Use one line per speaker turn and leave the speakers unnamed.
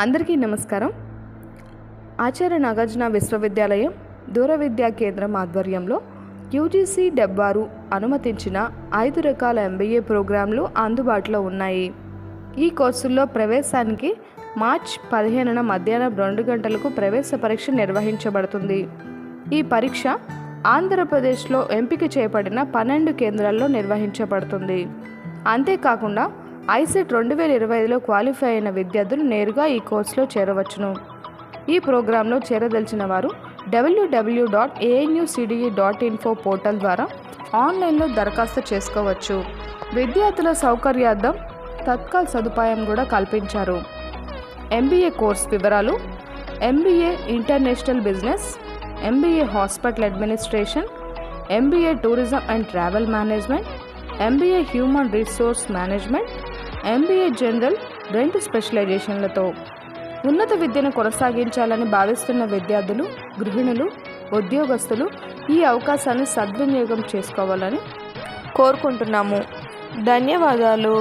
అందరికీ నమస్కారం. ఆచార్య నాగార్జున విశ్వవిద్యాలయం దూర విద్యా కేంద్రం ఆధ్వర్యంలో యూజీసీ డెబ్బారు అనుమతించిన 5 రకాల MBA ప్రోగ్రాంలు అందుబాటులో ఉన్నాయి. ఈ కోర్సుల్లో ప్రవేశానికి మార్చి 15న మధ్యాహ్నం 2 గంటలకు ప్రవేశ పరీక్ష నిర్వహించబడుతుంది. ఈ పరీక్ష ఆంధ్రప్రదేశ్లో ఎంపిక చేయబడిన 12 కేంద్రాల్లో నిర్వహించబడుతుంది. అంతేకాకుండా ఐసెట్ 2025లో క్వాలిఫై అయిన విద్యార్థులు నేరుగా ఈ కోర్సులో చేరవచ్చును. ఈ ప్రోగ్రాంలో చేరదలిచిన వారు www.anucde.info పోర్టల్ ద్వారా ఆన్లైన్లో దరఖాస్తు చేసుకోవచ్చు. విద్యార్థుల సౌకర్యార్థం తత్కాల్ సదుపాయం కూడా కల్పించారు. MBA కోర్స్ వివరాలు: MBA international business, MBA hospital administration, MBA tourism and travel management, MBA human resource management, MBA general 2 స్పెషలైజేషన్లతో ఉన్నత విద్యను కొనసాగించాలని భావిస్తున్న విద్యార్థులు, గృహిణులు, ఉద్యోగస్తులు ఈ అవకాశాన్ని సద్వినియోగం చేసుకోవాలని కోరుకుంటున్నాము. ధన్యవాదాలు.